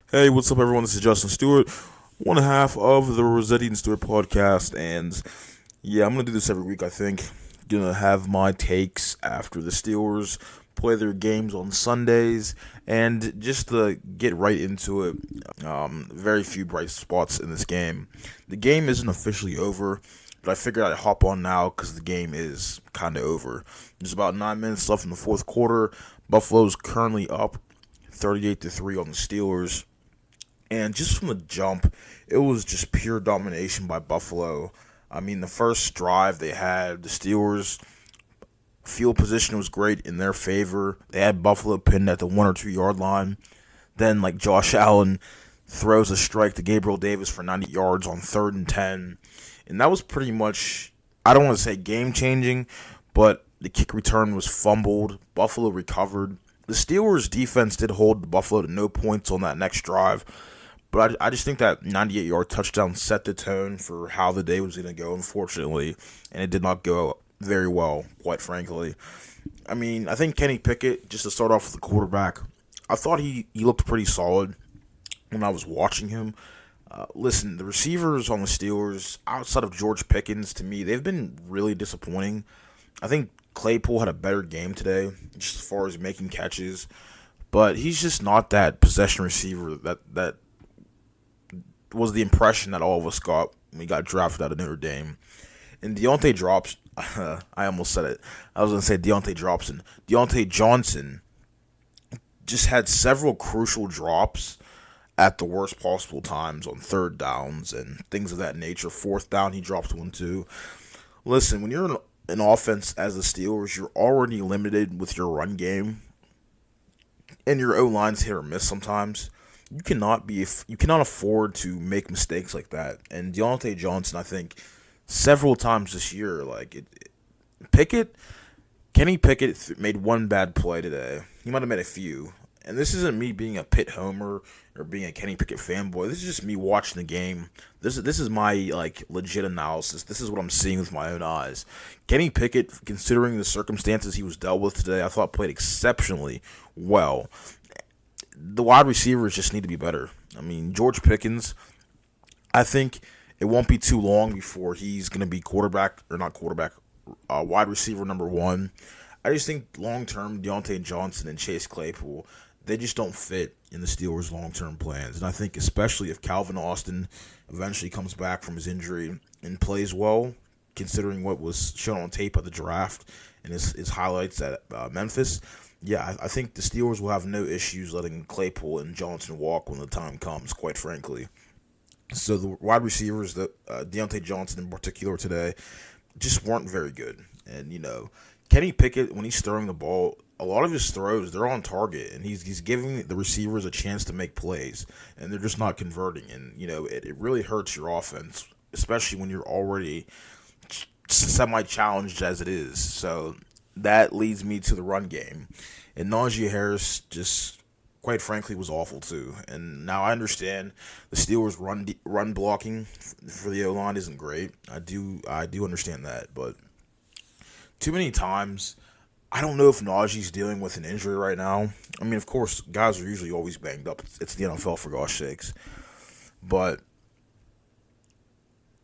Hey, what's up, everyone? This is Justin Stewart, one half of the Rossetti and Stewart Podcast, and yeah, I'm gonna do this every week. I think gonna have my takes after the Steelers play their games on Sundays, and just to get right into it, very few bright spots in this game. The game isn't officially over, but I figured I'd hop on now because the game is kind of over. There's about 9 minutes left in the fourth quarter. Buffalo's currently up 38-3 on the Steelers. And just from the jump, it was just pure domination by Buffalo. I mean, the first drive they had, the Steelers' field position was great in their favor. They had Buffalo pinned at the 1 or 2 yard line. Then, like, Josh Allen throws a strike to Gabriel Davis for 90 yards on 3rd and 10. And that was pretty much, I don't want to say game changing, but the kick return was fumbled. Buffalo recovered. The Steelers' defense did hold Buffalo to no points on that next drive. But I just think that 98-yard touchdown set the tone for how the day was going to go, unfortunately. And it did not go very well, quite frankly. I mean, I think Kenny Pickett, just to start off with the quarterback, I thought he looked pretty solid when I was watching him. Listen, the receivers on the Steelers, outside of George Pickens, to me, they've been really disappointing. I think Claypool had a better game today, just as far as making catches. But he's just not that possession receiver that was the impression that all of us got when we got drafted out of Notre Dame. And Deontay drops. I almost said it. I was going to say Deontay Dropson. Deontay Johnson just had several crucial drops at the worst possible times on third downs and things of that nature. Fourth down, he dropped one too. Listen, when you're an offense as the Steelers, you're already limited with your run game, and your O line's hit or miss sometimes. You cannot afford to make mistakes like that. And Deontay Johnson, I think, several times this year, Pickett, Kenny Pickett made one bad play today. He might have made a few. And this isn't me being a Pitt homer or being a Kenny Pickett fanboy. This is just me watching the game. This is my legit analysis. This is what I'm seeing with my own eyes. Kenny Pickett, considering the circumstances he was dealt with today, I thought played exceptionally well. The wide receivers just need to be better. I mean, George Pickens, I think it won't be too long before he's going to be wide receiver number one. I just think long-term, Deontay Johnson and Chase Claypool, they just don't fit in the Steelers' long-term plans. And I think especially if Calvin Austin eventually comes back from his injury and plays well, considering what was shown on tape at the draft and his highlights at Memphis, yeah, I think the Steelers will have no issues letting Claypool and Johnson walk when the time comes, quite frankly. So the wide receivers, Deontay Johnson in particular today, just weren't very good. And, Kenny Pickett, when he's throwing the ball, a lot of his throws, they're on target, and he's giving the receivers a chance to make plays, and they're just not converting. And, it really hurts your offense, especially when you're already semi-challenged as it is. So that leads me to the run game. And Najee Harris just, quite frankly, was awful too. And now I understand the Steelers' run blocking for the O-line isn't great. I do understand that, but too many times, I don't know if Najee's dealing with an injury right now. I mean, of course, guys are usually always banged up. It's the NFL, for gosh sakes. But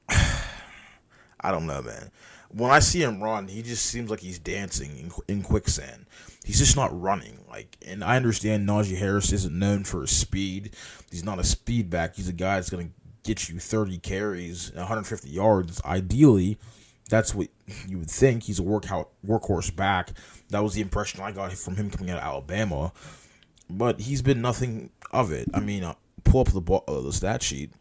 I don't know, man. When I see him run, he just seems like he's dancing in quicksand. He's just not running. And I understand Najee Harris isn't known for his speed. He's not a speed back. He's a guy that's going to get you 30 carries, 150 yards. Ideally, that's what you would think. He's a workhorse back. That was the impression I got from him coming out of Alabama. But he's been nothing of it. I mean, pull up the stat sheet.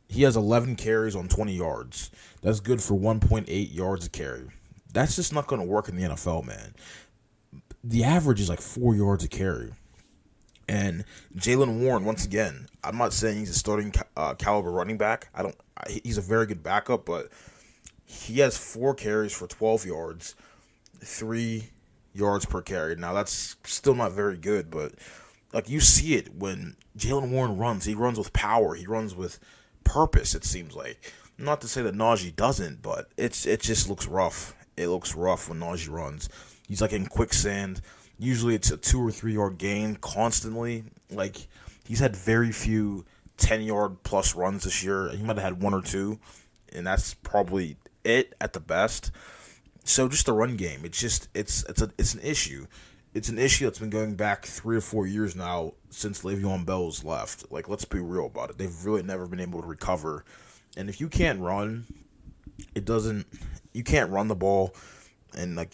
He has 11 carries on 20 yards. That's good for 1.8 yards a carry. That's just not going to work in the NFL, man. The average is 4 yards a carry. And Jalen Warren, once again, I'm not saying he's a starting caliber running back. He's a very good backup, but he has 4 carries for 12 yards, 3 yards per carry. Now, that's still not very good, but you see it when Jalen Warren runs. He runs with power. He runs with purpose, it seems like. Not to say that Najee doesn't, but it just looks rough. It looks rough when Najee runs. He's in quicksand. Usually it's a 2 or 3 yard gain constantly. He's had very few 10-yard plus runs this year. He might have had one or two, and that's probably it at the best. So just the run game, it's an issue. It's an issue that's been going back 3 or 4 years now since Le'Veon Bell's left. Like, let's be real about it. They've really never been able to recover. And if you can't run, you can't run the ball, and like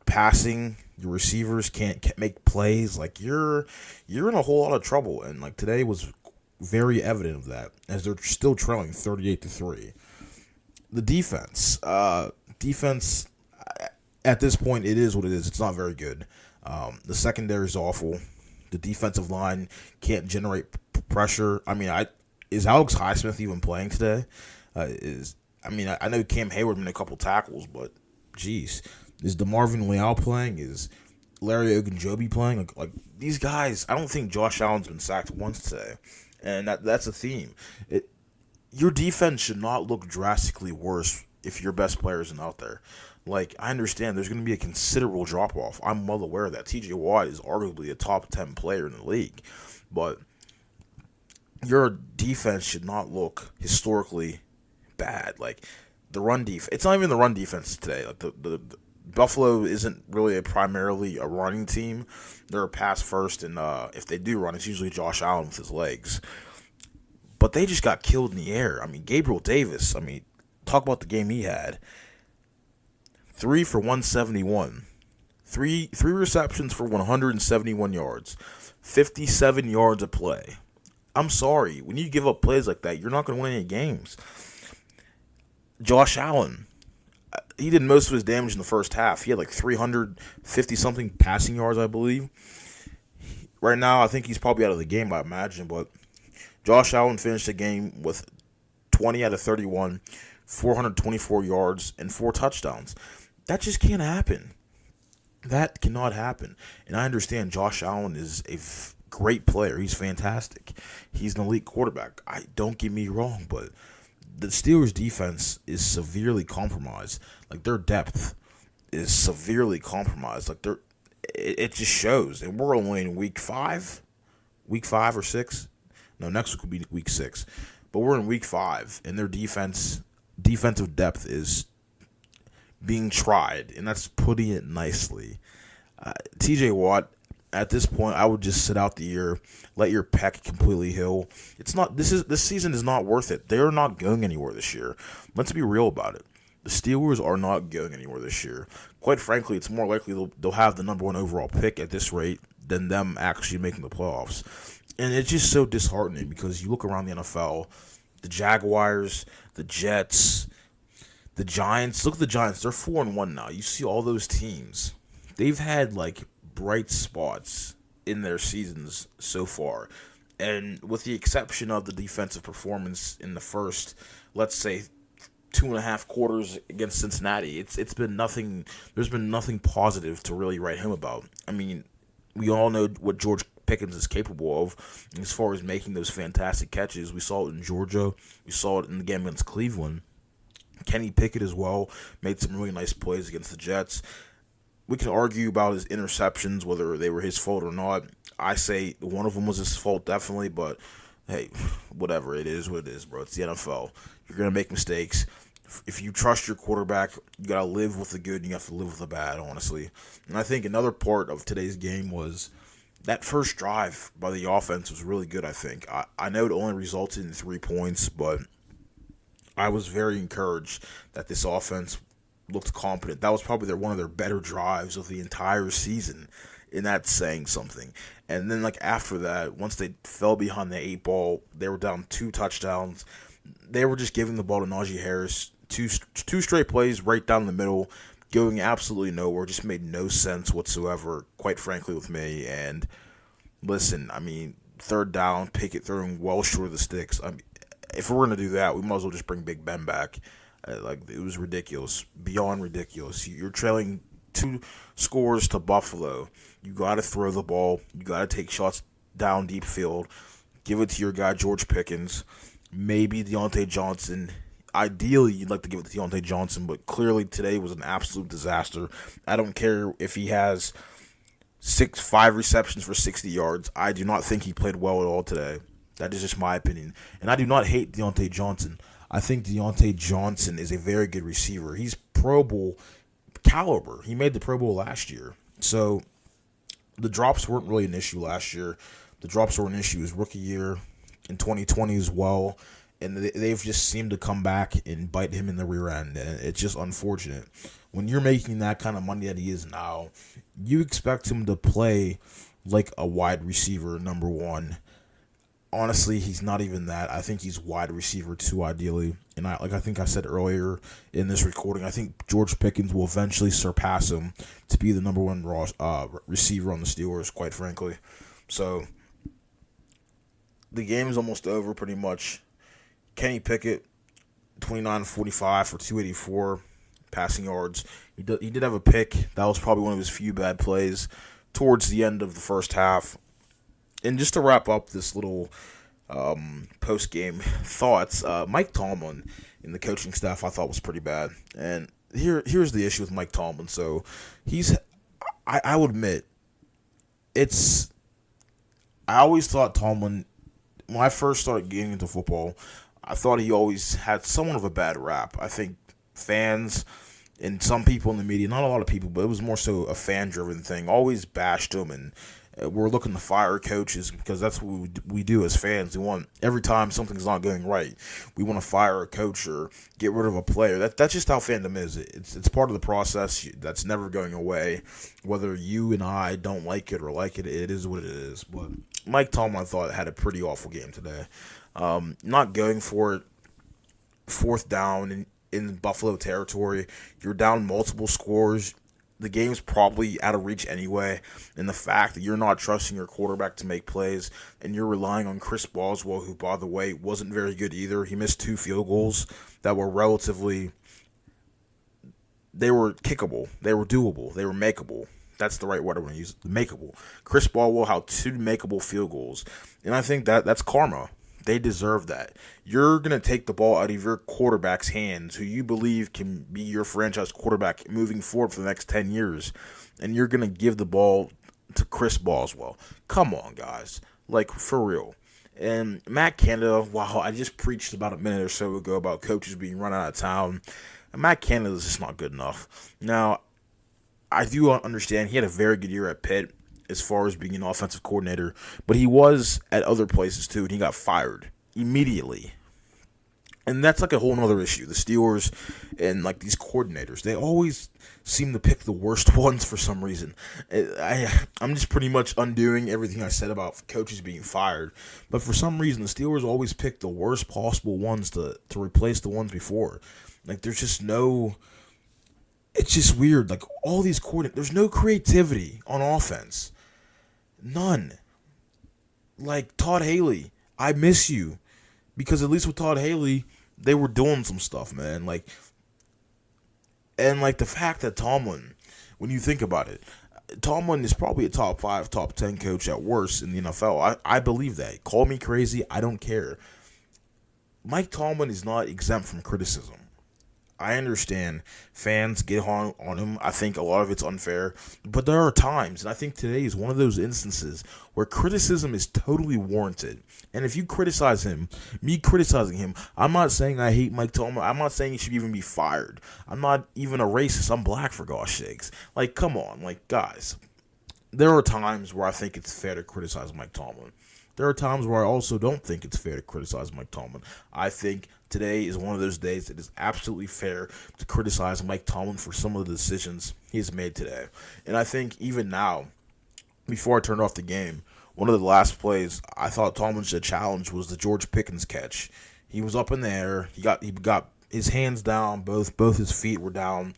passing, your receivers can't make plays. Like, you're in a whole lot of trouble. And like today was very evident of that, as they're still trailing 38-3. The defense at this point, it is what it is. It's not very good. The secondary is awful. The defensive line can't generate pressure. I mean, is Alex Highsmith even playing today? I know Cam Hayward made a couple tackles, but geez, is DeMarvin Leal playing? Is Larry Ogunjobi playing? Like these guys, I don't think Josh Allen's been sacked once today, and that's a theme. Your defense should not look drastically worse if your best player isn't out there. Like, I understand there's going to be a considerable drop-off. I'm well aware of that. T.J. Watt is arguably a top 10 player in the league. But your defense should not look historically bad. Like, the run defense, it's not even the run defense today. Like, the Buffalo isn't really primarily a running team. They're a pass first, and if they do run, it's usually Josh Allen with his legs. But they just got killed in the air. I mean, Gabriel Davis, talk about the game he had. 3 for 171. Three receptions for 171 yards. 57 yards a play. I'm sorry. When you give up plays like that, you're not going to win any games. Josh Allen, he did most of his damage in the first half. He had like 350-something passing yards, I believe. Right now, I think he's probably out of the game, I imagine. But Josh Allen finished the game with 20 out of 31, 424 yards, and 4 touchdowns. That just can't happen. That cannot happen. And I understand Josh Allen is a great player. He's fantastic. He's an elite quarterback. Don't get me wrong, but the Steelers' defense is severely compromised. Like, their depth is severely compromised. Like, it just shows. And we're only in week 5 or 6. No, next week will be week 6. But we're in week 5, and their defensive depth is being tried, and that's putting it nicely. T.J. Watt, at this point, I would just sit out the year, let your pec completely heal. This season is not worth it. They're not going anywhere this year. Let's be real about it. The Steelers are not going anywhere this year. Quite frankly, it's more likely they'll have the number 1 overall pick at this rate than them actually making the playoffs. And it's just so disheartening because you look around the NFL, the Jaguars, the Jets, the Giants. Look at the Giants. They're 4-1 now. You see all those teams. They've had like bright spots in their seasons so far. And with the exception of the defensive performance in the first, let's say, 2.5 quarters against Cincinnati, it's been nothing. There's been nothing positive to really write home about. I mean, we all know what George Pickens is capable of as far as making those fantastic catches. We saw it in Georgia. We saw it in the game against Cleveland. Kenny Pickett as well made some really nice plays against the Jets. We can argue about his interceptions, whether they were his fault or not. I say one of them was his fault, definitely, but hey, whatever. It is what it is, bro. It's the NFL. You're going to make mistakes. If you trust your quarterback, you got to live with the good and you have to live with the bad, honestly. And I think another part of today's game was that first drive by the offense was really good, I think. I know it only resulted in 3 points, but I was very encouraged that this offense looked competent. That was probably one of their better drives of the entire season, and that's saying something. And then, like, after that, once they fell behind the 8 ball, they were down 2 touchdowns. They were just giving the ball to Najee Harris, two straight plays right down the middle, going absolutely nowhere. Just made no sense whatsoever, quite frankly, with me. And listen, third down, Pickett throwing well short of the sticks. If we're going to do that, we might as well just bring Big Ben back. It was ridiculous, beyond ridiculous. You're trailing 2 scores to Buffalo. You got to throw the ball. You got to take shots down deep field. Give it to your guy, George Pickens. Maybe Deontay Johnson. Ideally, you'd like to give it to Deontay Johnson, but clearly today was an absolute disaster. I don't care if he has 5 receptions for 60 yards. I do not think he played well at all today. That is just my opinion. And I do not hate Deontay Johnson. I think Deontay Johnson is a very good receiver. He's Pro Bowl caliber. He made the Pro Bowl last year. So the drops weren't really an issue last year. The drops were an issue his rookie year, in 2020 as well. And they've just seemed to come back and bite him in the rear end. And it's just unfortunate. When you're making that kind of money that he is now, you expect him to play like a wide receiver, number one. Honestly, he's not even that. I think he's wide receiver 2, ideally. And I think I said earlier in this recording, I think George Pickens will eventually surpass him to be the number one receiver on the Steelers, quite frankly. So the game is almost over, pretty much. Kenny Pickett, 29-45 for 284 passing yards. He did have a pick. That was probably one of his few bad plays towards the end of the first half. And just to wrap up this little post-game thoughts, Mike Tomlin and the coaching staff I thought was pretty bad. And here's the issue with Mike Tomlin. So I would admit, I always thought Tomlin, when I first started getting into football, I thought he always had somewhat of a bad rap. I think fans and some people in the media, not a lot of people, but it was more so a fan-driven thing, always bashed him, and we're looking to fire coaches because that's what we do as fans. We want, every time something's not going right, we want to fire a coach or get rid of a player. That's just how fandom is. It's part of the process that's never going away. Whether you and I don't like it or like it, it is what it is. But Mike Tomlin, I thought, had a pretty awful game today. Not going for it, 4th down in Buffalo territory. You're down multiple scores. The game's probably out of reach anyway, and the fact that you're not trusting your quarterback to make plays and you're relying on Chris Boswell, who, by the way, wasn't very good either. He missed 2 field goals that were they were kickable, they were doable, they were makeable. That's the right word I want to use, makeable. Chris Boswell had 2 makeable field goals, and I think that's karma. They deserve that. You're going to take the ball out of your quarterback's hands, who you believe can be your franchise quarterback moving forward for the next 10 years, and you're going to give the ball to Chris Boswell. Come on, guys. Like, for real. And Matt Canada, wow, I just preached about a minute or so ago about coaches being run out of town. And Matt Canada is just not good enough. Now, I do understand he had a very good year at Pitt, as far as being an offensive coordinator, but he was at other places too, and he got fired immediately. And that's like a whole other issue. The Steelers and like these coordinators, they always seem to pick the worst ones for some reason. I'm just pretty much undoing everything I said about coaches being fired, but for some reason the Steelers always pick the worst possible ones to replace the ones before. Like, there's just no... It's just weird. Like, all these coordinators, there's no creativity on offense. None. Like, Todd Haley, I miss you. Because at least with Todd Haley, they were doing some stuff, man. Like, and like the fact that Tomlin, when you think about it, Tomlin is probably a top 5, top 10 coach at worst in the NFL. I believe that. Call me crazy, I don't care. Mike Tomlin is not exempt from criticism. I understand fans get hung on him. I think a lot of it's unfair. But there are times, and I think today is one of those instances, where criticism is totally warranted. And if you criticize him, me criticizing him, I'm not saying I hate Mike Tomlin. I'm not saying he should even be fired. I'm not even a racist. I'm black, for gosh sakes. Like, come on. Like, guys, there are times where I think it's fair to criticize Mike Tomlin. There are times where I also don't think it's fair to criticize Mike Tomlin. I think today is one of those days that is absolutely fair to criticize Mike Tomlin for some of the decisions he's made today. And I think even now, before I turned off the game, one of the last plays I thought Tomlin should challenge was the George Pickens catch. He was up in the air. He got his hands down. Both his feet were down,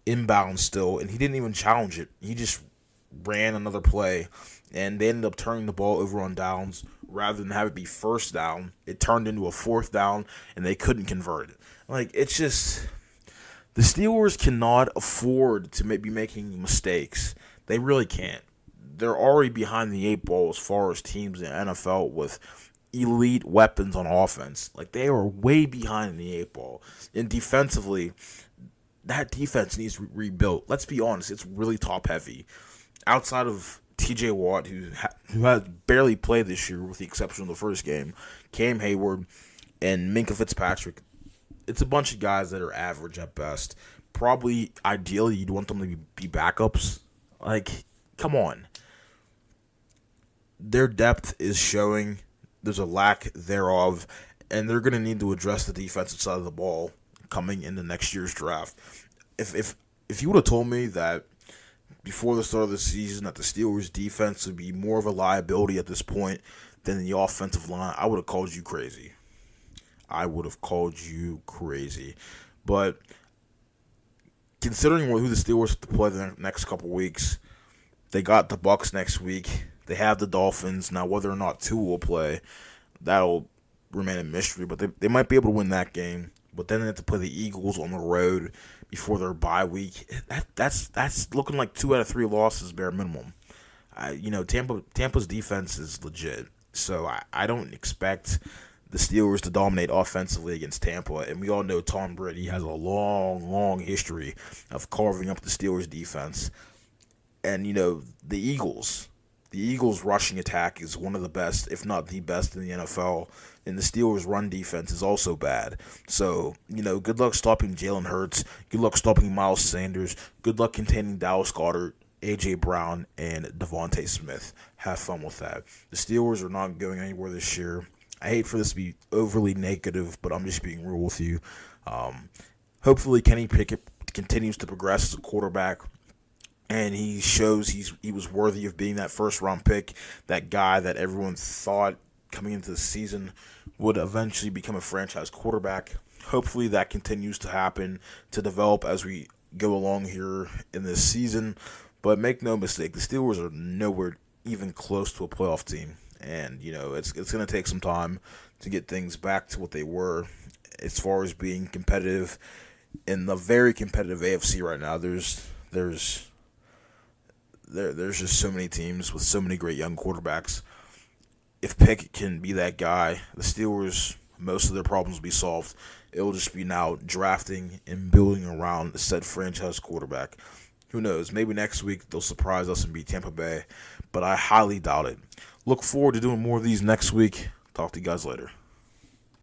inbound still, and he didn't even challenge it. He just ran another play, and they ended up turning the ball over on downs. Rather than have it be 1st down, it turned into a 4th down, and they couldn't convert it. Like, it's just, the Steelers cannot afford to be making mistakes. They really can't. They're already behind the 8 ball as far as teams in the NFL with elite weapons on offense. Like, they are way behind in the 8 ball. And defensively, that defense needs to be rebuilt. Let's be honest, it's really top heavy. outside of T.J. Watt, who had barely played this year with the exception of the first game, Cam Hayward, and Minkah Fitzpatrick, it's a bunch of guys that are average at best. Probably, ideally, you'd want them to be backups. Like, come on. Their depth is showing. There's a lack thereof, and they're going to need to address the defensive side of the ball coming into next year's draft. If you would have told me that before the start of the season that the Steelers' defense would be more of a liability at this point than the offensive line, I would have called you crazy. But considering who the Steelers have to play the next couple weeks, they got the Bucs next week. They have the Dolphins. Now, whether or not Tua will play, that'll remain a mystery. But they might be able to win that game. But then they have to play the Eagles on the road before their bye week. That's looking like 2 out of 3 losses bare minimum. Tampa's defense is legit. So I don't expect the Steelers to dominate offensively against Tampa. And we all know Tom Brady has a long, long history of carving up the Steelers' defense. And, the Eagles' rushing attack is one of the best, if not the best in the NFL. And the Steelers' run defense is also bad. So, good luck stopping Jalen Hurts. Good luck stopping Miles Sanders. Good luck containing Dallas Goedert, A.J. Brown, and Devontae Smith. Have fun with that. The Steelers are not going anywhere this year. I hate for this to be overly negative, but I'm just being real with you. Hopefully, Kenny Pickett continues to progress as a quarterback, and he shows he was worthy of being that first-round pick, that guy that everyone thought coming into the season would eventually become a franchise quarterback. Hopefully, that continues to happen, to develop as we go along here in this season. But make no mistake, the Steelers are nowhere even close to a playoff team. And, it's going to take some time to get things back to what they were as far as being competitive in the very competitive AFC right now. There's just so many teams with so many great young quarterbacks. If Pickett can be that guy, the Steelers, most of their problems will be solved. It'll just be now drafting and building around said franchise quarterback. Who knows? Maybe next week they'll surprise us and beat Tampa Bay, but I highly doubt it. Look forward to doing more of these next week. Talk to you guys later.